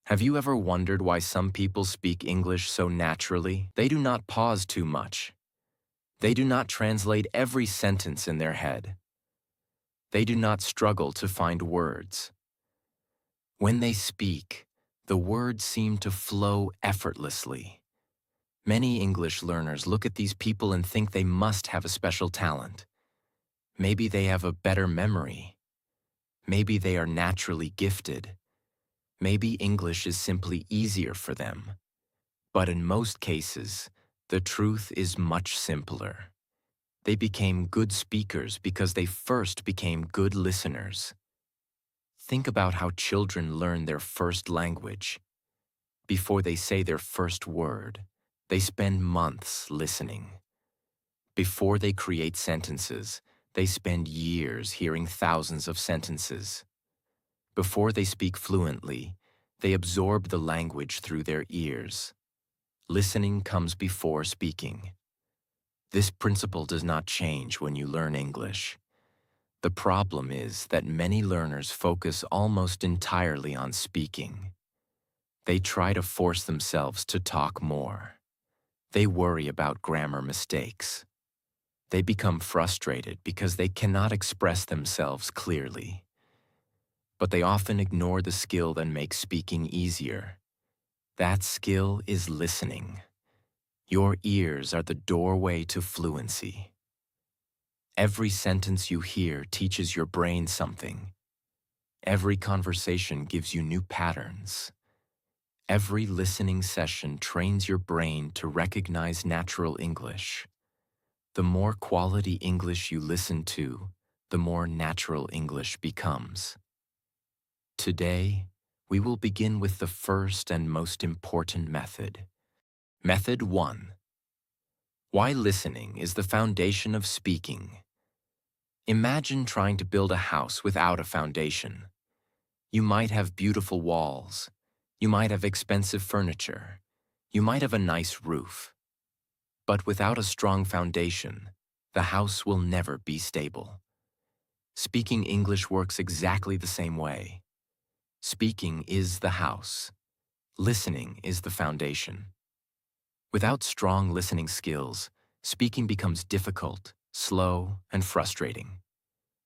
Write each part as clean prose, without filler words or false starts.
Have you ever wondered why some people speak English so naturally? They do not pause too much. They do not translate every sentence in their head. They do not struggle to find words. When they speak, the words seem to flow effortlessly. Many English learners look at these people and think they must have a special talent. Maybe they have a better memory. Maybe they are naturally gifted. Maybe English is simply easier for them. But in most cases, the truth is much simpler. They became good speakers because they first became good listeners. Think about how children learn their first language. Before they say their first word, they spend months listening. Before they create sentences, they spend years hearing thousands of sentences. Before they speak fluently, they absorb the language through their ears. Listening comes before speaking. This principle does not change when you learn English. The problem is that many learners focus almost entirely on speaking. They try to force themselves to talk more. They worry about grammar mistakes. They become frustrated because they cannot express themselves clearly. But they often ignore the skill that makes speaking easier. That skill is listening. Your ears are the doorway to fluency. Every sentence you hear teaches your brain something. Every conversation gives you new patterns. Every listening session trains your brain to recognize natural English. The more quality English you listen to, the more natural English becomes. Today, we will begin with the first and most important method. Method 1. Why listening is the foundation of speaking. Imagine trying to build a house without a foundation. You might have beautiful walls. You might have expensive furniture. You might have a nice roof. But without a strong foundation, the house will never be stable. Speaking English works exactly the same way. Speaking is the house. Listening is the foundation. Without strong listening skills, speaking becomes difficult, slow, and frustrating.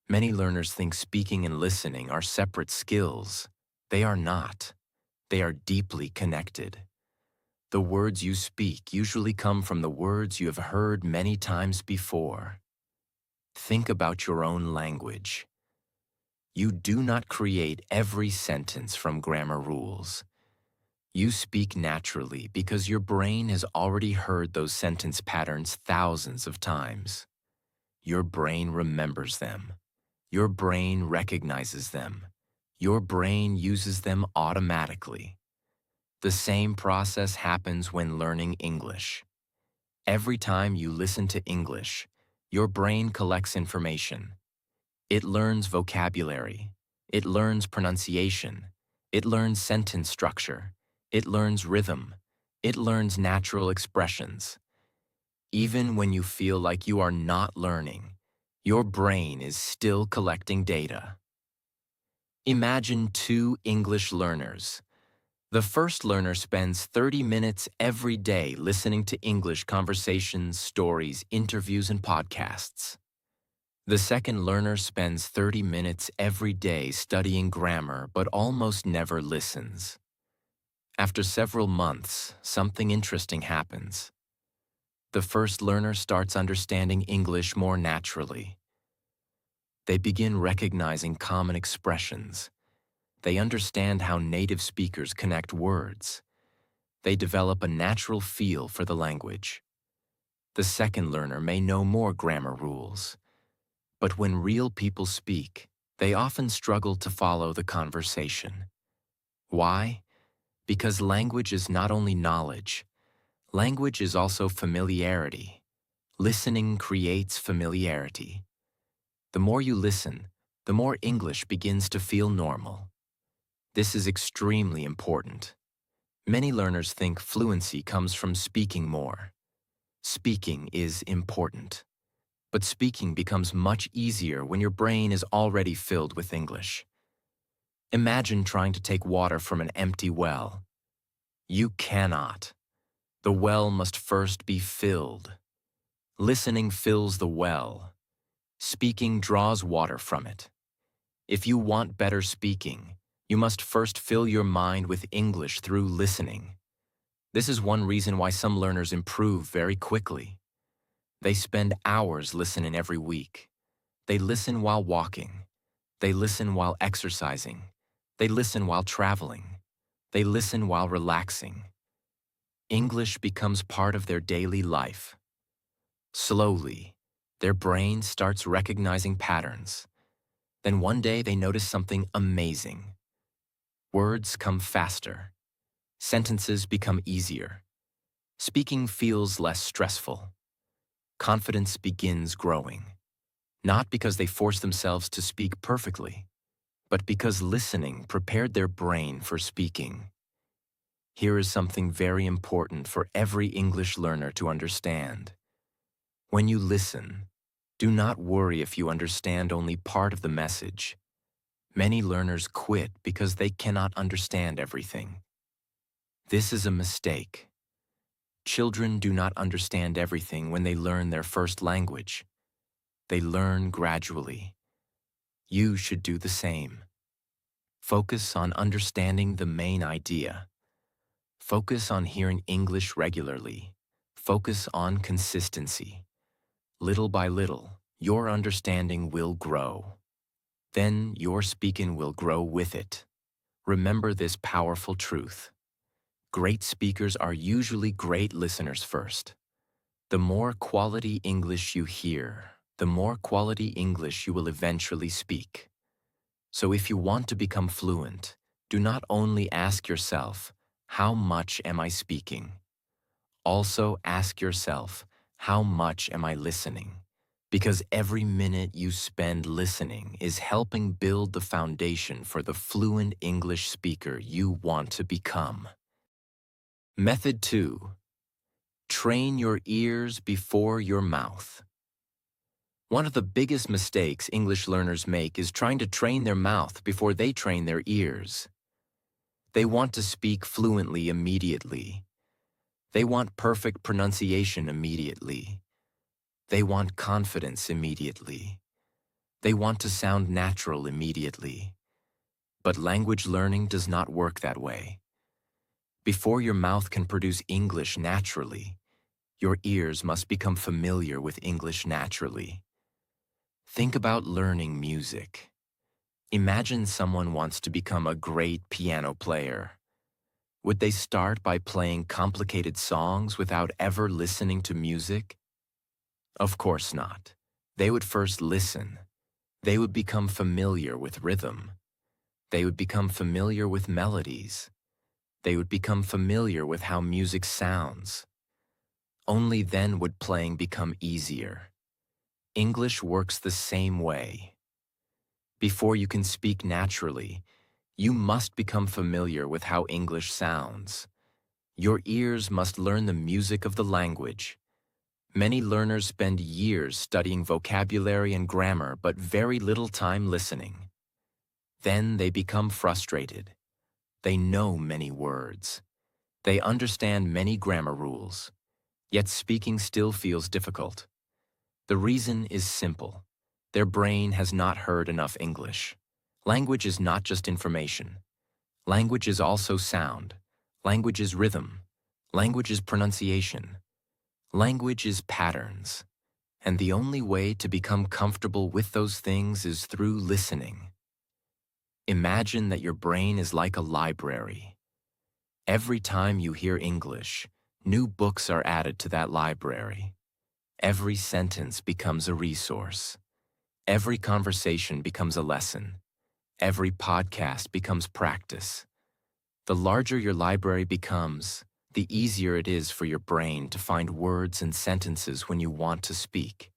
Many learners think speaking and listening are separate skills. They are not. They are deeply connected. The words you speak usually come from the words you have heard many times before. Think about your own language. You do not create every sentence from grammar rules. You speak naturally because your brain has already heard those sentence patterns thousands of times. Your brain remembers them. Your brain recognizes them. Your brain uses them automatically. The same process happens when learning English. Every time you listen to English, your brain collects information. It learns vocabulary. It learns pronunciation. It learns sentence structure. It learns rhythm. It learns natural expressions. Even when you feel like you are not learning, your brain is still collecting data. Imagine two English learners. The first learner spends 30 minutes every day listening to English conversations, stories, interviews, and podcasts. The second learner spends 30 minutes every day studying grammar but almost never listens. After several months, something interesting happens. The first learner starts understanding English more naturally. They begin recognizing common expressions. They understand how native speakers connect words. They develop a natural feel for the language. The second learner may know more grammar rules. But when real people speak, they often struggle to follow the conversation. Why? Because language is not only knowledge. Language is also familiarity. Listening creates familiarity. The more you listen, the more English begins to feel normal. This is extremely important. Many learners think fluency comes from speaking more. Speaking is important. But speaking becomes much easier when your brain is already filled with English. Imagine trying to take water from an empty well. You cannot. The well must first be filled. Listening fills the well. Speaking draws water from it. If you want better speaking, you must first fill your mind with English through listening. This is one reason why some learners improve very quickly. They spend hours listening every week. They listen while walking. They listen while exercising. They listen while traveling. They listen while relaxing. English becomes part of their daily life. Slowly, their brain starts recognizing patterns. Then one day they notice something amazing. Words come faster. Sentences become easier. Speaking feels less stressful. Confidence begins growing. Not because they force themselves to speak perfectly, but because listening prepared their brain for speaking. Here is something very important for every English learner to understand. When you listen, do not worry if you understand only part of the message. Many learners quit because they cannot understand everything. This is a mistake. Children do not understand everything when they learn their first language. They learn gradually. You should do the same. Focus on understanding the main idea. Focus on hearing English regularly. Focus on consistency. Little by little, your understanding will grow. Then your speaking will grow with it. Remember this powerful truth. Great speakers are usually great listeners first. The more quality English you hear, the more quality English you will eventually speak. So if you want to become fluent, do not only ask yourself, how much am I speaking? Also ask yourself, how much am I listening? Because every minute you spend listening is helping build the foundation for the fluent English speaker you want to become. Method 2. Train your ears before your mouth. One of the biggest mistakes English learners make is trying to train their mouth before they train their ears. They want to speak fluently immediately. They want perfect pronunciation immediately. They want confidence immediately. They want to sound natural immediately. But language learning does not work that way. Before your mouth can produce English naturally, your ears must become familiar with English naturally. Think about learning music. Imagine someone wants to become a great piano player. Would they start by playing complicated songs without ever listening to music? Of course not. They would first listen. They would become familiar with rhythm. They would become familiar with melodies. They would become familiar with how music sounds. Only then would playing become easier. English works the same way. Before you can speak naturally, you must become familiar with how English sounds. Your ears must learn the music of the language. Many learners spend years studying vocabulary and grammar but very little time listening. Then they become frustrated. They know many words. They understand many grammar rules. Yet speaking still feels difficult. The reason is simple. Their brain has not heard enough English. Language is not just information. Language is also sound. Language is rhythm. Language is pronunciation. Language is patterns. And the only way to become comfortable with those things is through listening. Imagine that your brain is like a library. Every time you hear English, new books are added to that library. Every sentence becomes a resource. Every conversation becomes a lesson. Every podcast becomes practice. The larger your library becomes, the easier it is for your brain to find words and sentences when you want to speak.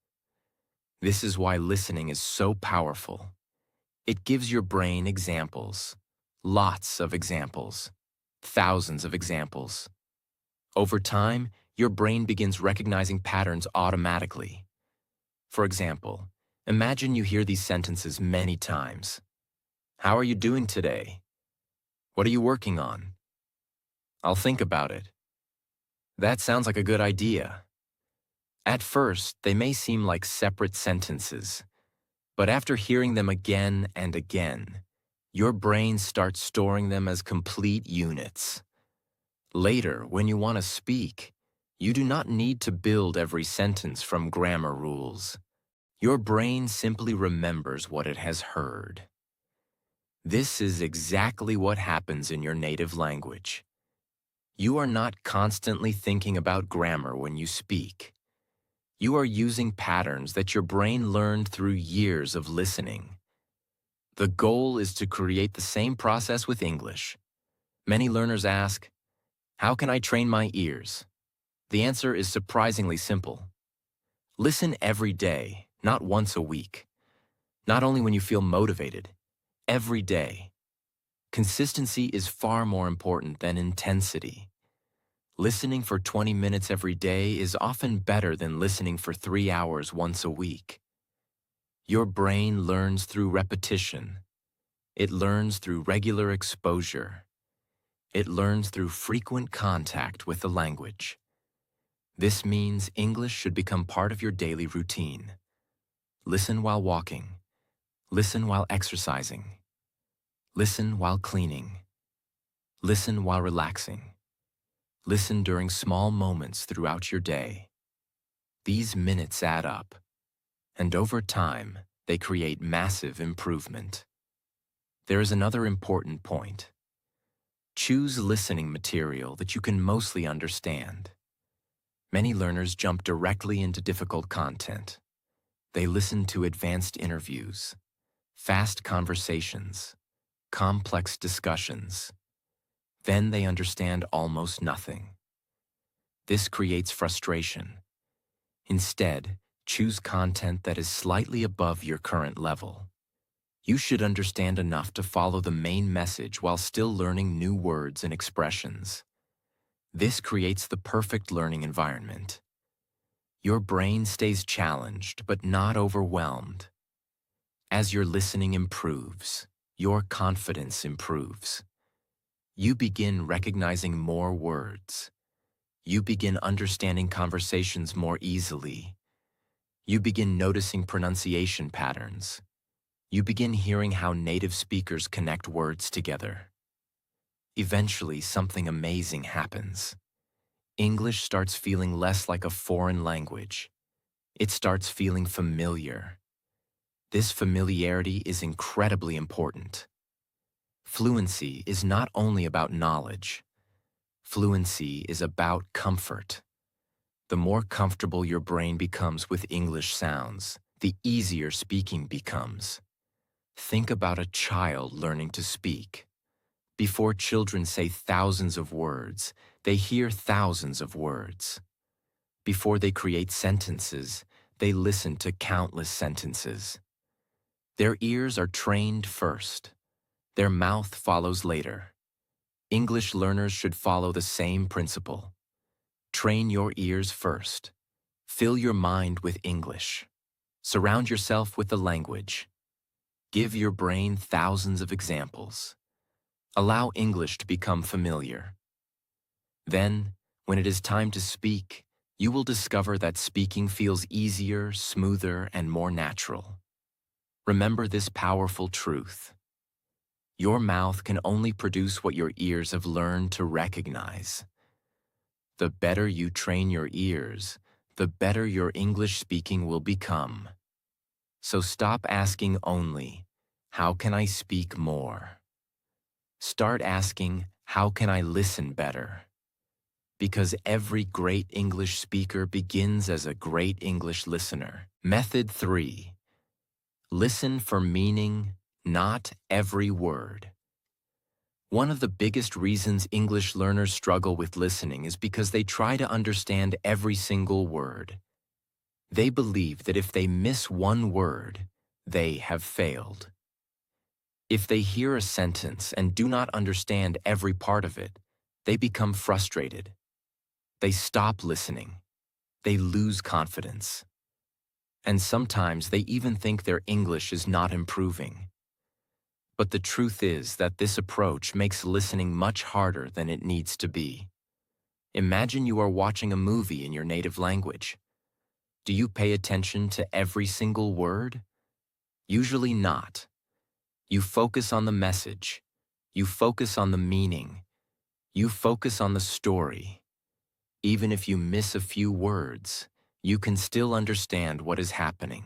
This is why listening is so powerful. It gives your brain examples, lots of examples, thousands of examples. Over time, your brain begins recognizing patterns automatically. For example, imagine you hear these sentences many times. How are you doing today? What are you working on? I'll think about it. That sounds like a good idea. At first, they may seem like separate sentences, but after hearing them again and again, your brain starts storing them as complete units. Later, when you want to speak, you do not need to build every sentence from grammar rules. Your brain simply remembers what it has heard. This is exactly what happens in your native language. You are not constantly thinking about grammar when you speak. You are using patterns that your brain learned through years of listening. The goal is to create the same process with English. Many learners ask, how can I train my ears? The answer is surprisingly simple. Listen every day, not once a week. Not only when you feel motivated, every day. Consistency is far more important than intensity. Listening for 20 minutes every day is often better than listening for 3 hours once a week. Your brain learns through repetition. It learns through regular exposure. It learns through frequent contact with the language. This means English should become part of your daily routine. Listen while walking. Listen while exercising. Listen while cleaning. Listen while relaxing. Listen during small moments throughout your day. These minutes add up, and over time, they create massive improvement. There is another important point. Choose listening material that you can mostly understand. Many learners jump directly into difficult content. They listen to advanced interviews, fast conversations, complex discussions. Then they understand almost nothing. This creates frustration. Instead, choose content that is slightly above your current level. You should understand enough to follow the main message while still learning new words and expressions. This creates the perfect learning environment. Your brain stays challenged but not overwhelmed. As your listening improves, your confidence improves. You begin recognizing more words. You begin understanding conversations more easily. You begin noticing pronunciation patterns. You begin hearing how native speakers connect words together. Eventually, something amazing happens. English starts feeling less like a foreign language. It starts feeling familiar. This familiarity is incredibly important. Fluency is not only about knowledge. Fluency is about comfort. The more comfortable your brain becomes with English sounds, the easier speaking becomes. Think about a child learning to speak. Before children say thousands of words, they hear thousands of words. Before they create sentences, they listen to countless sentences. Their ears are trained first. Their mouth follows later. English learners should follow the same principle. Train your ears first. Fill your mind with English. Surround yourself with the language. Give your brain thousands of examples. Allow English to become familiar. Then, when it is time to speak, you will discover that speaking feels easier, smoother, and more natural. Remember this powerful truth. Your mouth can only produce what your ears have learned to recognize. The better you train your ears, the better your English speaking will become. So stop asking only, how can I speak more? Start asking, how can I listen better? Because every great English speaker begins as a great English listener. Method 3. Listen for meaning, not every word. One of the biggest reasons English learners struggle with listening is because they try to understand every single word. They believe that if they miss one word, they have failed. If they hear a sentence and do not understand every part of it, they become frustrated. They stop listening. They lose confidence. And sometimes they even think their English is not improving. But the truth is that this approach makes listening much harder than it needs to be. Imagine you are watching a movie in your native language. Do you pay attention to every single word? Usually not. You focus on the message. You focus on the meaning. You focus on the story. Even if you miss a few words, you can still understand what is happening.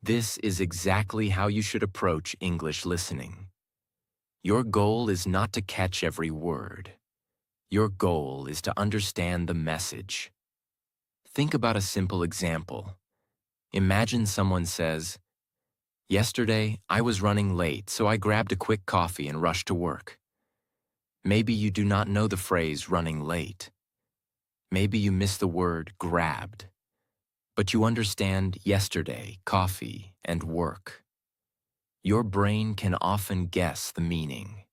This is exactly how you should approach English listening. Your goal is not to catch every word. Your goal is to understand the message. Think about a simple example. Imagine someone says, "Yesterday, I was running late, so I grabbed a quick coffee and rushed to work." Maybe you do not know the phrase running late. Maybe you miss the word grabbed. But you understand yesterday, coffee, and work. Your brain can often guess the meaning.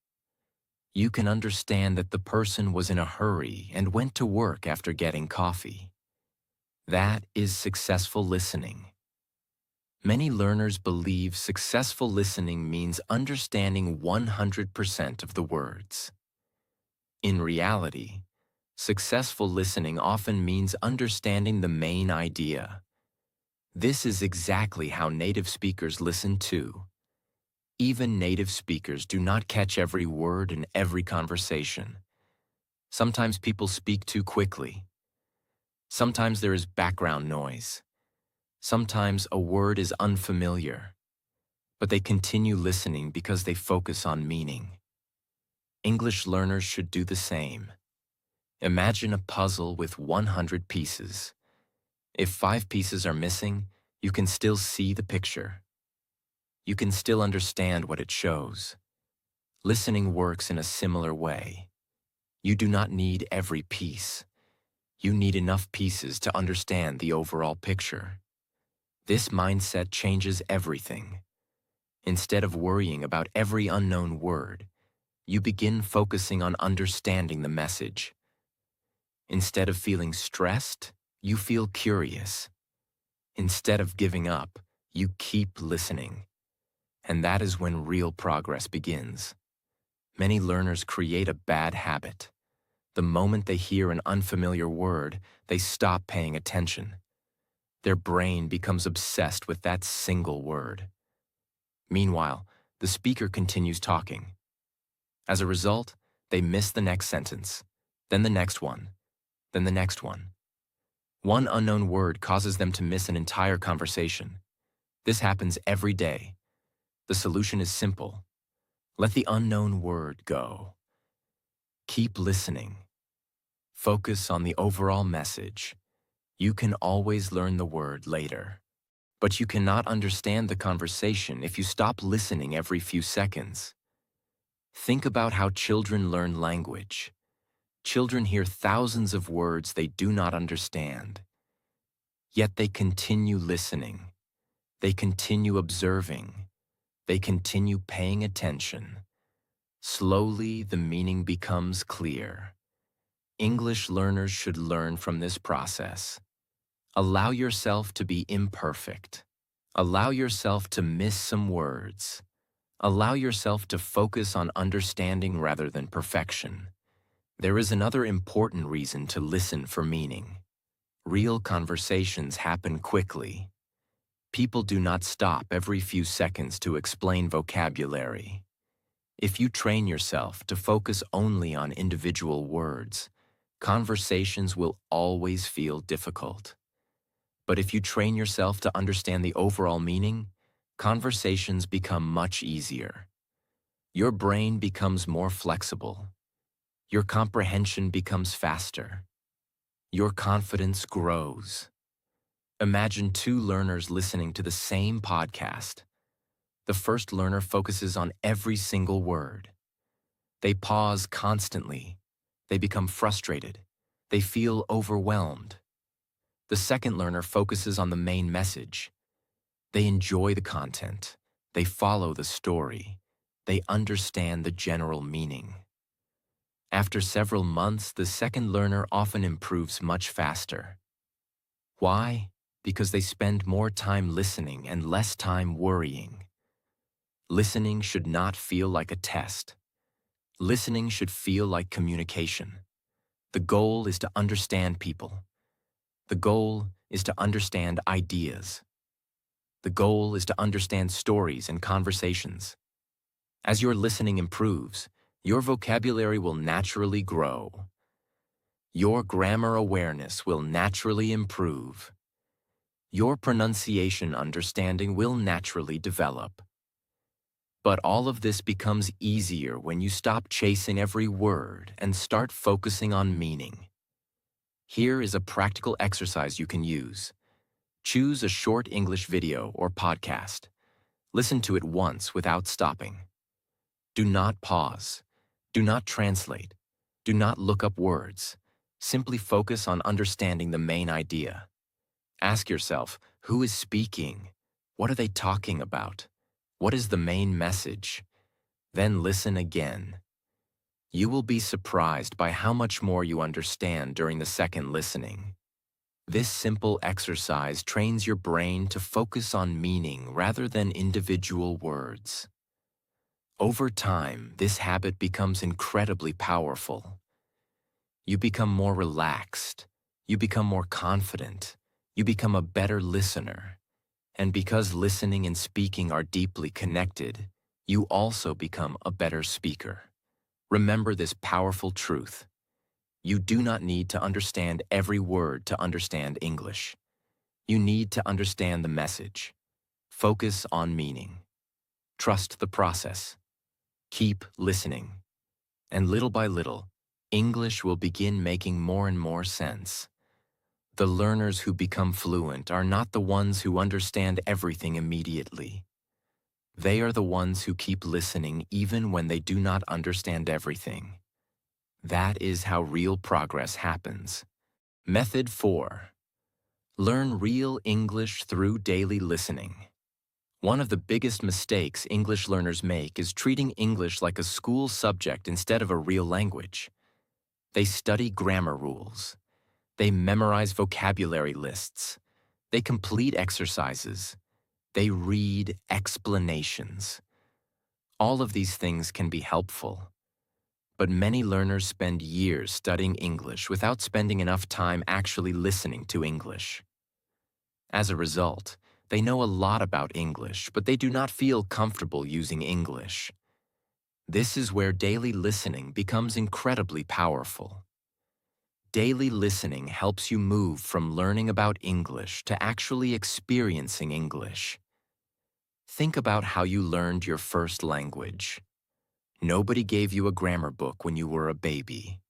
You can understand that the person was in a hurry and went to work after getting coffee. That is successful listening. Many learners believe successful listening means understanding 100% of the words. In reality, successful listening often means understanding the main idea. This is exactly how native speakers listen too. Even native speakers do not catch every word in every conversation. Sometimes people speak too quickly. Sometimes there is background noise. Sometimes a word is unfamiliar. But they continue listening because they focus on meaning. English learners should do the same. Imagine a puzzle with 100 pieces. If 5 pieces are missing, you can still see the picture. You can still understand what it shows. Listening works in a similar way. You do not need every piece. You need enough pieces to understand the overall picture. This mindset changes everything. Instead of worrying about every unknown word, you begin focusing on understanding the message. Instead of feeling stressed, you feel curious. Instead of giving up, you keep listening. And that is when real progress begins. Many learners create a bad habit. The moment they hear an unfamiliar word, they stop paying attention. Their brain becomes obsessed with that single word. Meanwhile, the speaker continues talking. As a result, they miss the next sentence, then the next one, then the next one. One unknown word causes them to miss an entire conversation. This happens every day. The solution is simple. Let the unknown word go. Keep listening. Focus on the overall message. You can always learn the word later. But you cannot understand the conversation if you stop listening every few seconds. Think about how children learn language. Children hear thousands of words they do not understand. Yet they continue listening. They continue observing. They continue paying attention. Slowly, the meaning becomes clear. English learners should learn from this process. Allow yourself to be imperfect. Allow yourself to miss some words. Allow yourself to focus on understanding rather than perfection. There is another important reason to listen for meaning. Real conversations happen quickly. People do not stop every few seconds to explain vocabulary. If you train yourself to focus only on individual words, conversations will always feel difficult. But if you train yourself to understand the overall meaning, conversations become much easier. Your brain becomes more flexible. Your comprehension becomes faster. Your confidence grows. Imagine 2 learners listening to the same podcast. The first learner focuses on every single word. They pause constantly. They become frustrated. They feel overwhelmed. The second learner focuses on the main message. They enjoy the content. They follow the story. They understand the general meaning. After several months, the second learner often improves much faster. Why? Because they spend more time listening and less time worrying. Listening should not feel like a test. Listening should feel like communication. The goal is to understand people. The goal is to understand ideas. The goal is to understand stories and conversations. As your listening improves, your vocabulary will naturally grow. Your grammar awareness will naturally improve. Your pronunciation understanding will naturally develop. But all of this becomes easier when you stop chasing every word and start focusing on meaning. Here is a practical exercise you can use. Choose a short English video or podcast. Listen to it once without stopping. Do not pause. Do not translate. Do not look up words. Simply focus on understanding the main idea. Ask yourself, who is speaking? What are they talking about? What is the main message? Then listen again. You will be surprised by how much more you understand during the second listening. This simple exercise trains your brain to focus on meaning rather than individual words. Over time, this habit becomes incredibly powerful. You become more relaxed. You become more confident. You become a better listener. And because listening and speaking are deeply connected, you also become a better speaker. Remember this powerful truth. You do not need to understand every word to understand English. You need to understand the message. Focus on meaning. Trust the process. Keep listening. And little by little, English will begin making more and more sense. The learners who become fluent are not the ones who understand everything immediately. They are the ones who keep listening even when they do not understand everything. That is how real progress happens. Method 4. Learn real English through daily listening. One of the biggest mistakes English learners make is treating English like a school subject instead of a real language. They study grammar rules. They memorize vocabulary lists. They complete exercises. They read explanations. All of these things can be helpful. But many learners spend years studying English without spending enough time actually listening to English. As a result, they know a lot about English, but they do not feel comfortable using English. This is where daily listening becomes incredibly powerful. Daily listening helps you move from learning about English to actually experiencing English. Think about how you learned your first language. Nobody gave you a grammar book when you were a baby.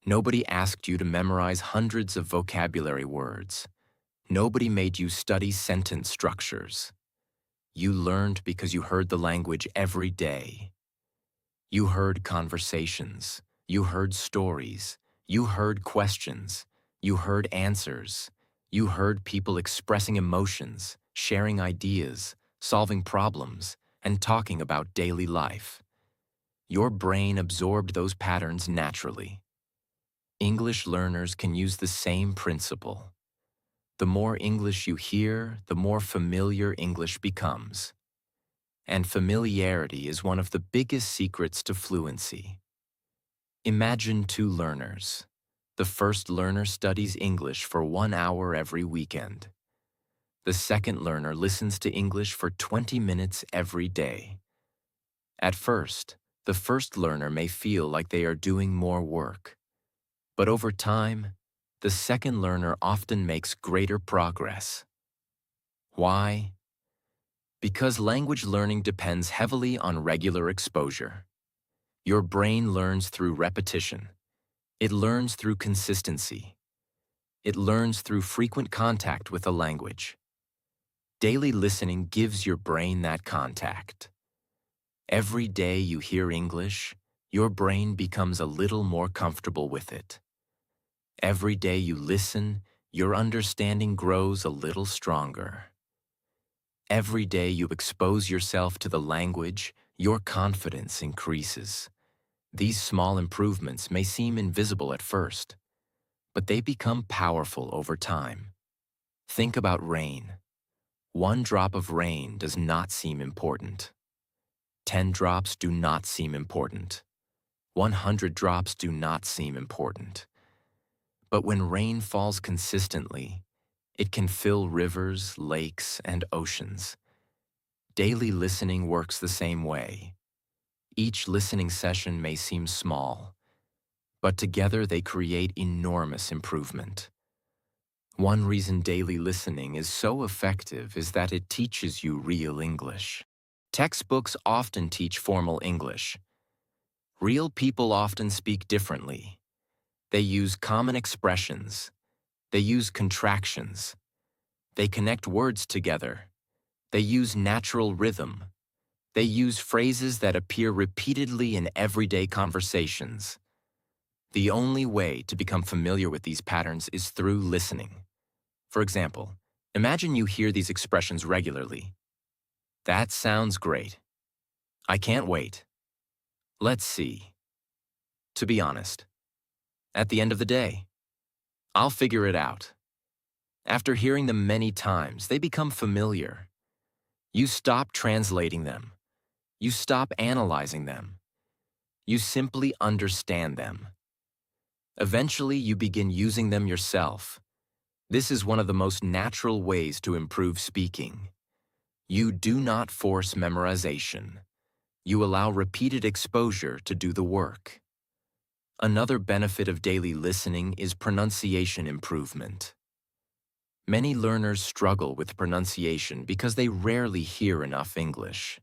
Nobody asked you to memorize hundreds of vocabulary words. Nobody made you study sentence structures. You learned because you heard the language every day. You heard conversations. You heard stories. You heard questions. You heard answers. You heard people expressing emotions, sharing ideas, solving problems, and talking about daily life. Your brain absorbed those patterns naturally. English learners can use the same principle. The more English you hear, the more familiar English becomes. And familiarity is one of the biggest secrets to fluency. Imagine two learners. The first learner studies English for 1 hour every weekend. The second learner listens to English for 20 minutes every day. At first, the first learner may feel like they are doing more work. But over time, the second learner often makes greater progress. Why? Because language learning depends heavily on regular exposure. Your brain learns through repetition. It learns through consistency. It learns through frequent contact with a language. Daily listening gives your brain that contact. Every day you hear English, your brain becomes a little more comfortable with it. Every day you listen, your understanding grows a little stronger. Every day you expose yourself to the language, your confidence increases. These small improvements may seem invisible at first, but they become powerful over time. Think about rain. One drop of rain does not seem important. 10 drops do not seem important. 100 drops do not seem important. But when rain falls consistently, it can fill rivers, lakes, and oceans. Daily listening works the same way. Each listening session may seem small, but together they create enormous improvement. One reason daily listening is so effective is that it teaches you real English. Textbooks often teach formal English. Real people often speak differently. They use common expressions. They use contractions. They connect words together. They use natural rhythm. They use phrases that appear repeatedly in everyday conversations. The only way to become familiar with these patterns is through listening. For example, imagine you hear these expressions regularly. That sounds great. I can't wait. Let's see. To be honest, at the end of the day, I'll figure it out. After hearing them many times, they become familiar. You stop translating them. You stop analyzing them. You simply understand them. Eventually, you begin using them yourself. This is one of the most natural ways to improve speaking. You do not force memorization. You allow repeated exposure to do the work. Another benefit of daily listening is pronunciation improvement. Many learners struggle with pronunciation because they rarely hear enough English.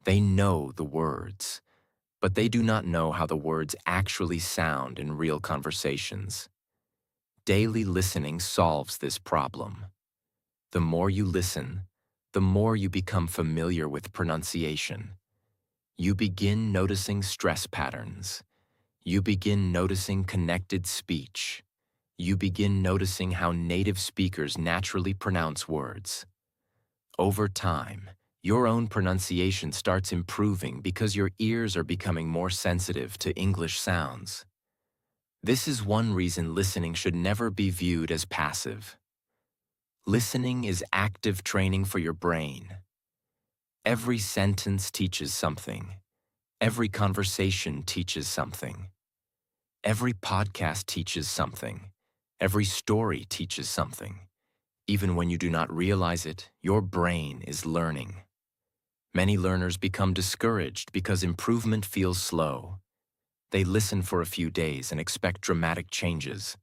They know the words, but they do not know how the words actually sound in real conversations. Daily listening solves this problem. The more you listen, the more you become familiar with pronunciation. You begin noticing stress patterns. You begin noticing connected speech. You begin noticing how native speakers naturally pronounce words. Over time, your own pronunciation starts improving because your ears are becoming more sensitive to English sounds. This is one reason listening should never be viewed as passive. Listening is active training for your brain. Every sentence teaches something. Every conversation teaches something. Every podcast teaches something. Every story teaches something. Even when you do not realize it, your brain is learning. Many learners become discouraged because improvement feels slow. They listen for a few days and expect dramatic changes.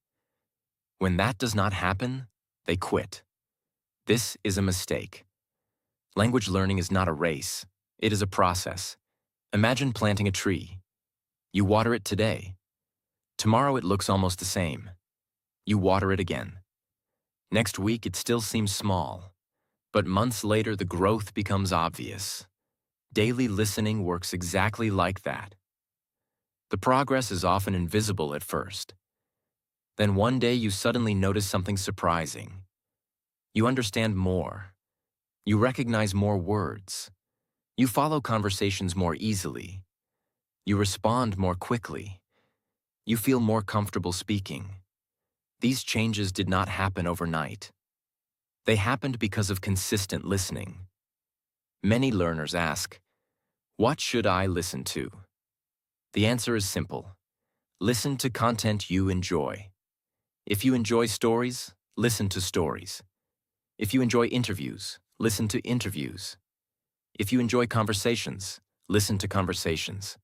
When that does not happen, they quit. This is a mistake. Language learning is not a race. It is a process. Imagine planting a tree. You water it today. Tomorrow it looks almost the same. You water it again. Next week it still seems small, but months later the growth becomes obvious. Daily listening works exactly like that. The progress is often invisible at first. Then one day you suddenly notice something surprising. You understand more. You recognize more words. You follow conversations more easily. You respond more quickly. You feel more comfortable speaking. These changes did not happen overnight. They happened because of consistent listening. Many learners ask, "What should I listen to?" The answer is simple. Listen to content you enjoy. If you enjoy stories, listen to stories. If you enjoy interviews, listen to interviews. If you enjoy conversations, listen to conversations.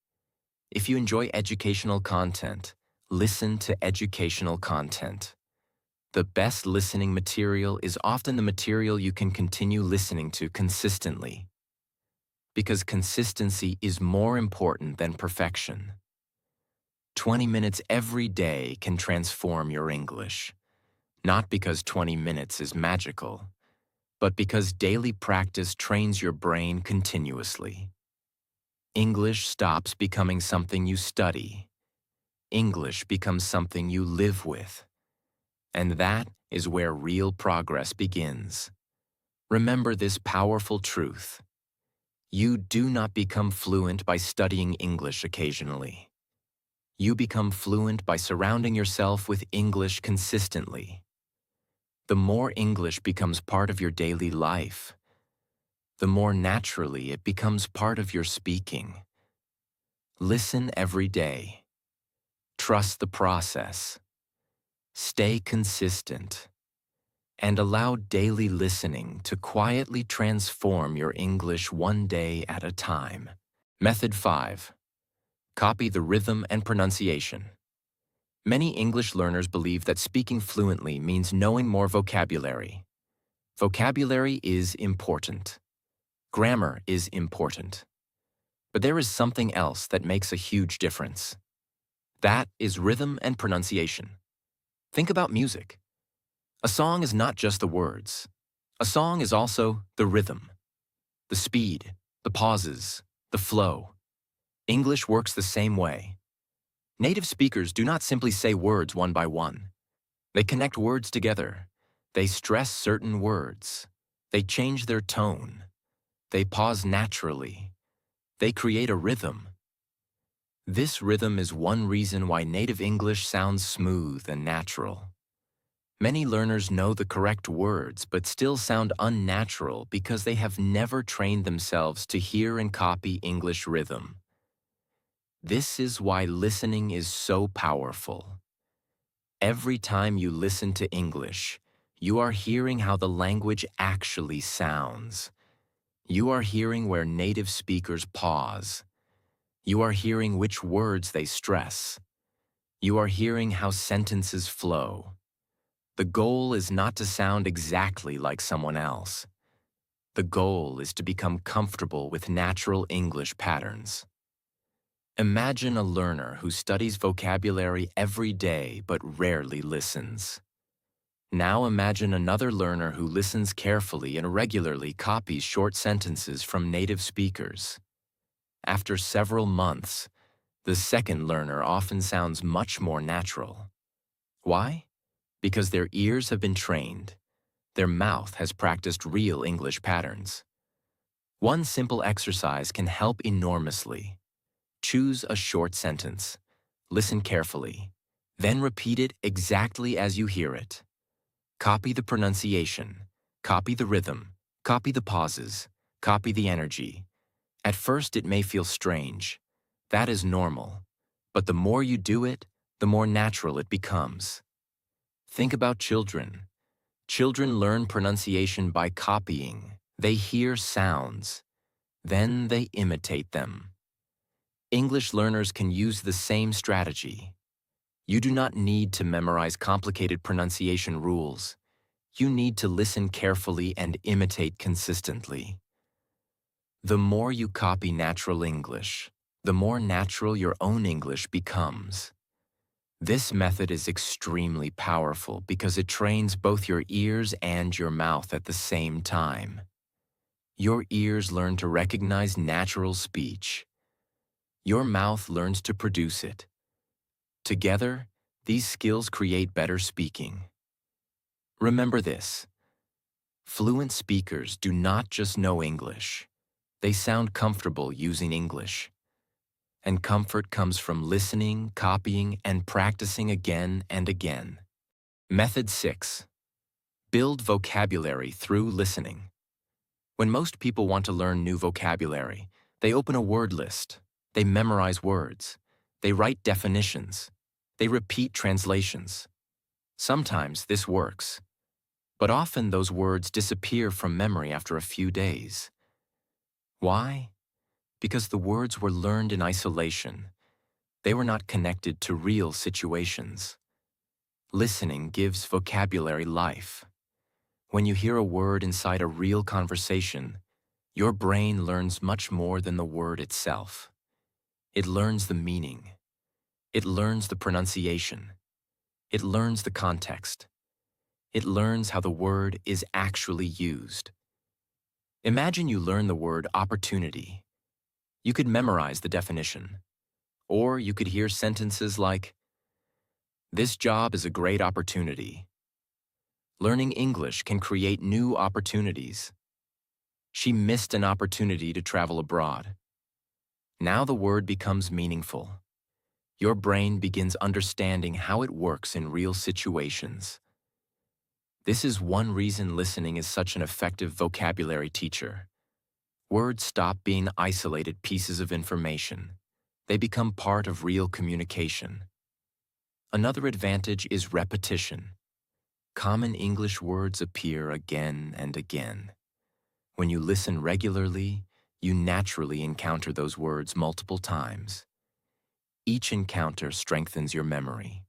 If you enjoy educational content, listen to educational content. The best listening material is often the material you can continue listening to consistently. Because consistency is more important than perfection. 20 minutes every day can transform your English. Not because 20 minutes is magical, but because daily practice trains your brain continuously. English stops becoming something you study. English becomes something you live with. And that is where real progress begins. Remember this powerful truth. You do not become fluent by studying English occasionally. You become fluent by surrounding yourself with English consistently. The more English becomes part of your daily life, the more naturally it becomes part of your speaking. Listen every day. Trust the process. Stay consistent. And allow daily listening to quietly transform your English one day at a time. Method 5. Copy the rhythm and pronunciation. Many English learners believe that speaking fluently means knowing more vocabulary. Vocabulary is important. Grammar is important. But there is something else that makes a huge difference. That is rhythm and pronunciation. Think about music. A song is not just the words. A song is also the rhythm, the speed, the pauses, the flow. English works the same way. Native speakers do not simply say words one by one. They connect words together. They stress certain words. They change their tone. They pause naturally. They create a rhythm. This rhythm is one reason why native English sounds smooth and natural. Many learners know the correct words but still sound unnatural because they have never trained themselves to hear and copy English rhythm. This is why listening is so powerful. Every time you listen to English, you are hearing how the language actually sounds. You are hearing where native speakers pause. You are hearing which words they stress. You are hearing how sentences flow. The goal is not to sound exactly like someone else. The goal is to become comfortable with natural English patterns. Imagine a learner who studies vocabulary every day but rarely listens. Now imagine another learner who listens carefully and regularly copies short sentences from native speakers. After several months, the second learner often sounds much more natural. Why? Because their ears have been trained. Their mouth has practiced real English patterns. One simple exercise can help enormously. Choose a short sentence. Listen carefully. Then repeat it exactly as you hear it. Copy the pronunciation. Copy the rhythm. Copy the pauses. Copy the energy. At first, it may feel strange. That is normal. But the more you do it, the more natural it becomes. Think about children. Children learn pronunciation by copying. They hear sounds. Then they imitate them. English learners can use the same strategy. You do not need to memorize complicated pronunciation rules. You need to listen carefully and imitate consistently. The more you copy natural English, the more natural your own English becomes. This method is extremely powerful because it trains both your ears and your mouth at the same time. Your ears learn to recognize natural speech. Your mouth learns to produce it. Together, these skills create better speaking. Remember this: fluent speakers do not just know English. They sound comfortable using English. And comfort comes from listening, copying, and practicing again and again. Method 6. Build vocabulary through listening. When most people want to learn new vocabulary, they open a word list. They memorize words. They write definitions. They repeat translations. Sometimes this works, but often those words disappear from memory after a few days. Why? Because the words were learned in isolation. They were not connected to real situations. Listening gives vocabulary life. When you hear a word inside a real conversation, your brain learns much more than the word itself. It learns the meaning. It learns the pronunciation. It learns the context. It learns how the word is actually used. Imagine you learn the word opportunity. You could memorize the definition. Or you could hear sentences like, "This job is a great opportunity." Learning English can create new opportunities. She missed an opportunity to travel abroad. Now the word becomes meaningful. Your brain begins understanding how it works in real situations. This is one reason listening is such an effective vocabulary teacher. Words stop being isolated pieces of information. They become part of real communication. Another advantage is repetition. Common English words appear again and again. When you listen regularly, you naturally encounter those words multiple times. Each encounter strengthens your memory.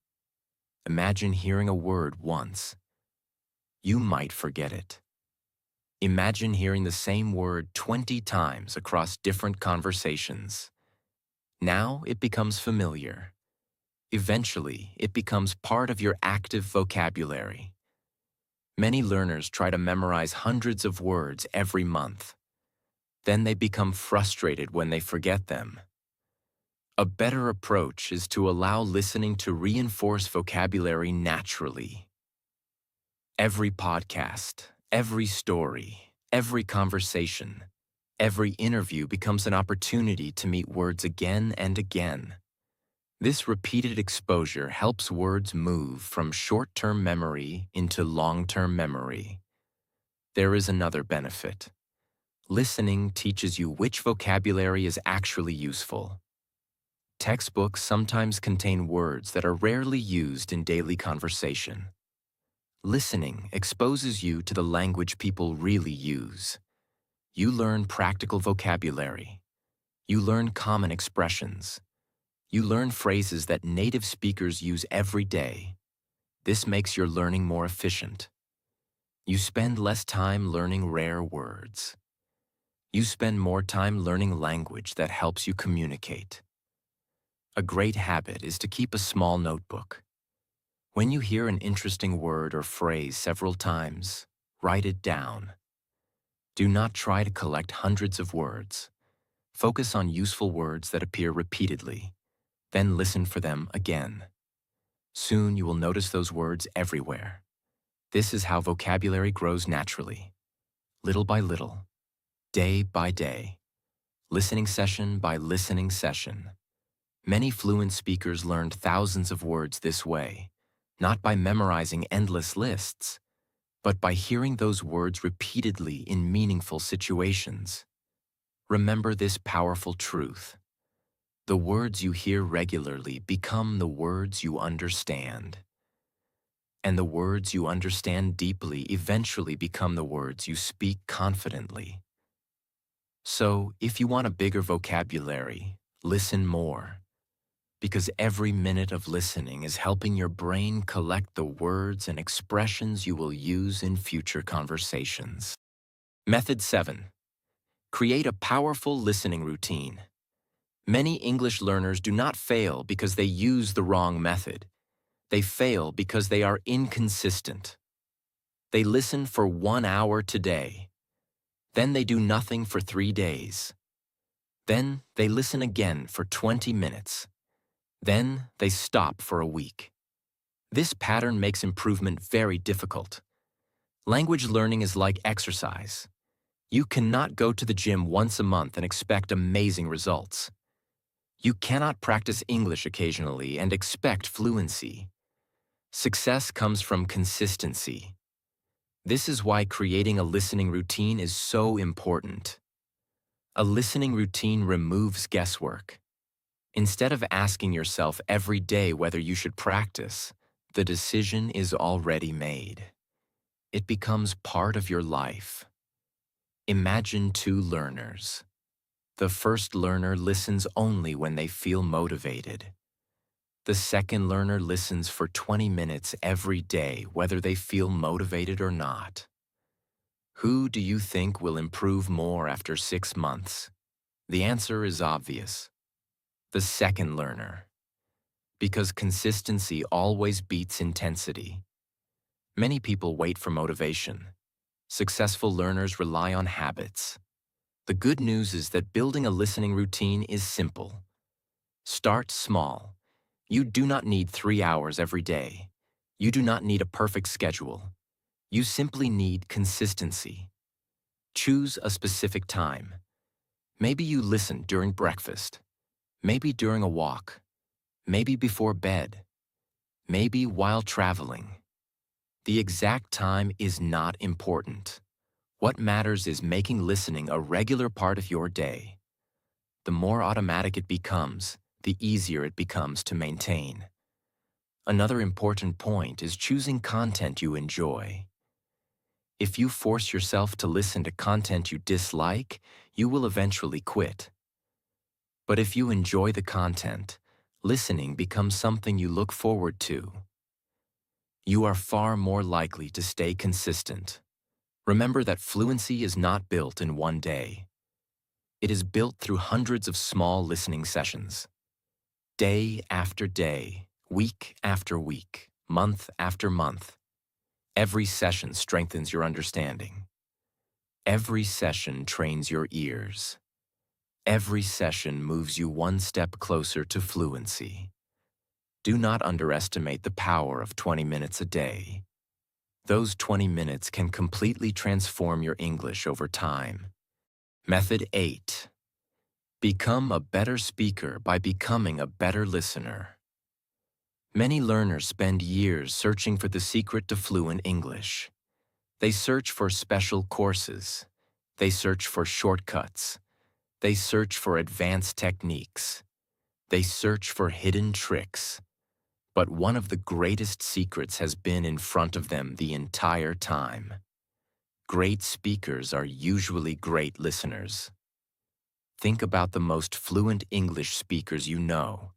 Imagine hearing a word once. You might forget it. Imagine hearing the same word 20 times across different conversations. Now it becomes familiar. Eventually, it becomes part of your active vocabulary. Many learners try to memorize hundreds of words every month. Then they become frustrated when they forget them. A better approach is to allow listening to reinforce vocabulary naturally. Every podcast, every story, every conversation, every interview becomes an opportunity to meet words again and again. This repeated exposure helps words move from short-term memory into long-term memory. There is another benefit. Listening teaches you which vocabulary is actually useful. Textbooks sometimes contain words that are rarely used in daily conversation. Listening exposes you to the language people really use. You learn practical vocabulary. You learn common expressions. You learn phrases that native speakers use every day. This makes your learning more efficient. You spend less time learning rare words. You spend more time learning language that helps you communicate. A great habit is to keep a small notebook. When you hear an interesting word or phrase several times, write it down. Do not try to collect hundreds of words. Focus on useful words that appear repeatedly. Then listen for them again. Soon you will notice those words everywhere. This is how vocabulary grows naturally, little by little, day by day, listening session by listening session. Many fluent speakers learned thousands of words this way, not by memorizing endless lists, but by hearing those words repeatedly in meaningful situations. Remember this powerful truth. The words you hear regularly become the words you understand. And the words you understand deeply eventually become the words you speak confidently. So, if you want a bigger vocabulary, listen more. Because every minute of listening is helping your brain collect the words and expressions you will use in future conversations. Method 7. Create a powerful listening routine. Many English learners do not fail because they use the wrong method. They fail because they are inconsistent. They listen for 1 hour today. Then they do nothing for 3 days. Then they listen again for 20 minutes. Then they stop for a week. This pattern makes improvement very difficult. Language learning is like exercise. You cannot go to the gym once a month and expect amazing results. You cannot practice English occasionally and expect fluency. Success comes from consistency. This is why creating a listening routine is so important. A listening routine removes guesswork. Instead of asking yourself every day whether you should practice, the decision is already made. It becomes part of your life. Imagine two learners. The first learner listens only when they feel motivated. The second learner listens for 20 minutes every day, whether they feel motivated or not. Who do you think will improve more after 6 months? The answer is obvious. The second learner. Because consistency always beats intensity. Many people wait for motivation. Successful learners rely on habits. The good news is that building a listening routine is simple. Start small. You do not need 3 hours every day. You do not need a perfect schedule. You simply need consistency. Choose a specific time. Maybe you listen during breakfast. Maybe during a walk. Maybe before bed. Maybe while traveling. The exact time is not important. What matters is making listening a regular part of your day. The more automatic it becomes, the easier it becomes to maintain. Another important point is choosing content you enjoy. If you force yourself to listen to content you dislike, you will eventually quit. But if you enjoy the content, listening becomes something you look forward to. You are far more likely to stay consistent. Remember that fluency is not built in one day. It is built through hundreds of small listening sessions. Day after day, week after week, month after month. Every session strengthens your understanding. Every session trains your ears. Every session moves you one step closer to fluency. Do not underestimate the power of 20 minutes a day. Those 20 minutes can completely transform your English over time. Method 8. Become a better speaker by becoming a better listener. Many learners spend years searching for the secret to fluent English. They search for special courses. They search for shortcuts. They search for advanced techniques. They search for hidden tricks. But one of the greatest secrets has been in front of them the entire time. Great speakers are usually great listeners. Think about the most fluent English speakers you know.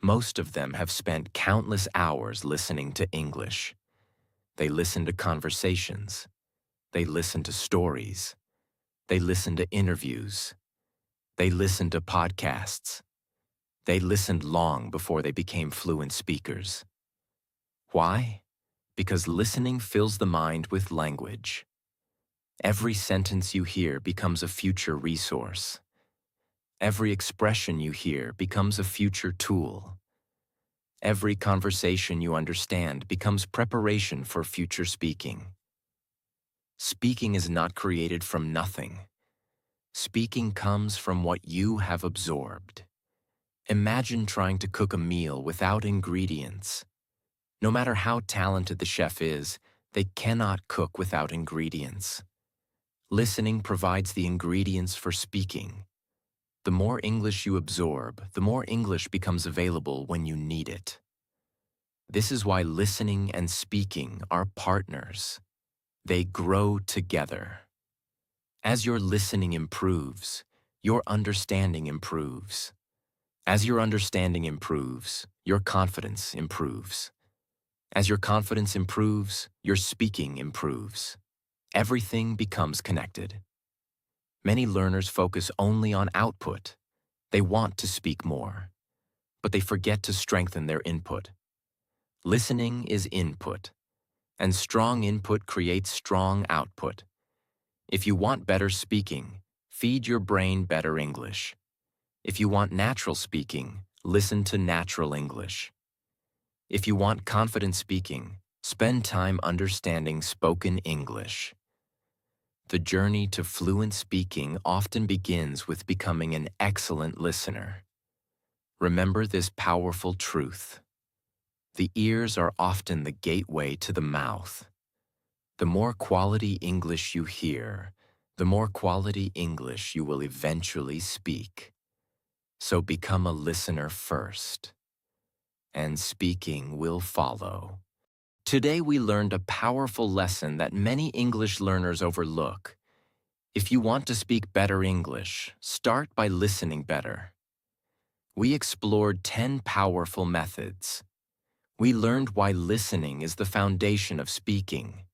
Most of them have spent countless hours listening to English. They listen to conversations. They listen to stories. They listen to interviews. They listen to podcasts. They listened long before they became fluent speakers. Why? Because listening fills the mind with language. Every sentence you hear becomes a future resource. Every expression you hear becomes a future tool. Every conversation you understand becomes preparation for future speaking. Speaking is not created from nothing. Speaking comes from what you have absorbed. Imagine trying to cook a meal without ingredients. No matter how talented the chef is, they cannot cook without ingredients. Listening provides the ingredients for speaking. The more English you absorb, the more English becomes available when you need it. This is why listening and speaking are partners. They grow together. As your listening improves, your understanding improves. As your understanding improves, your confidence improves. As your confidence improves, your speaking improves. Everything becomes connected. Many learners focus only on output. They want to speak more, but they forget to strengthen their input. Listening is input, and strong input creates strong output. If you want better speaking, feed your brain better English. If you want natural speaking, listen to natural English. If you want confident speaking, spend time understanding spoken English. The journey to fluent speaking often begins with becoming an excellent listener. Remember this powerful truth. The ears are often the gateway to the mouth. The more quality English you hear, the more quality English you will eventually speak. So become a listener first, and speaking will follow. Today we learned a powerful lesson that many English learners overlook. If you want to speak better English, start by listening better. We explored 10 powerful methods. We learned why listening is the foundation of speaking,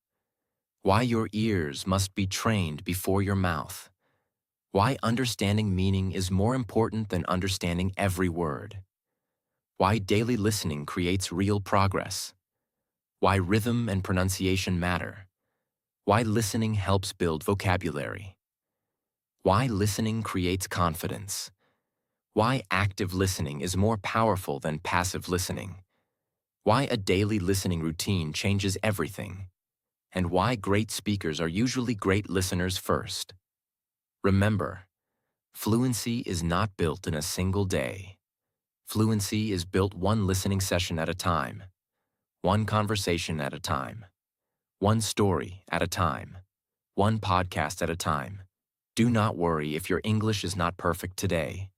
why your ears must be trained before your mouth, why understanding meaning is more important than understanding every word, why daily listening creates real progress, why rhythm and pronunciation matter, why listening helps build vocabulary, why listening creates confidence, why active listening is more powerful than passive listening, why a daily listening routine changes everything, and why great speakers are usually great listeners first. Remember, fluency is not built in a single day. Fluency is built one listening session at a time, one conversation at a time, one story at a time, one podcast at a time. Do not worry if your English is not perfect today.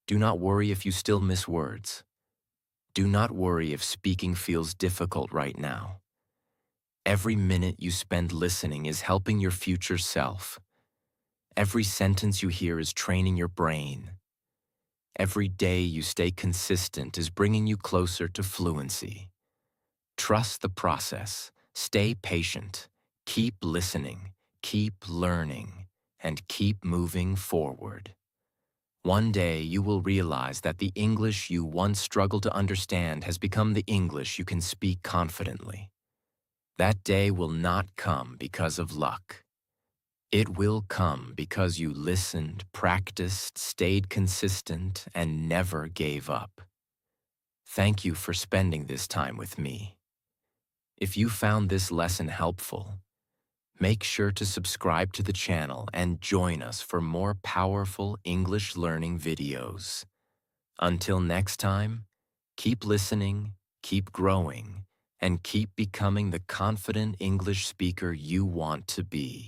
Do not worry if you still miss words. Do not worry if speaking feels difficult right now. Every minute you spend listening is helping your future self. Every sentence you hear is training your brain. Every day you stay consistent is bringing you closer to fluency. Trust the process, stay patient, keep listening, keep learning, and keep moving forward. One day you will realize that the English you once struggled to understand has become the English you can speak confidently. That day will not come because of luck. It will come because you listened, practiced, stayed consistent, and never gave up. Thank you for spending this time with me. If you found this lesson helpful, make sure to subscribe to the channel and join us for more powerful English learning videos. Until next time, keep listening, keep growing, and keep becoming the confident English speaker you want to be.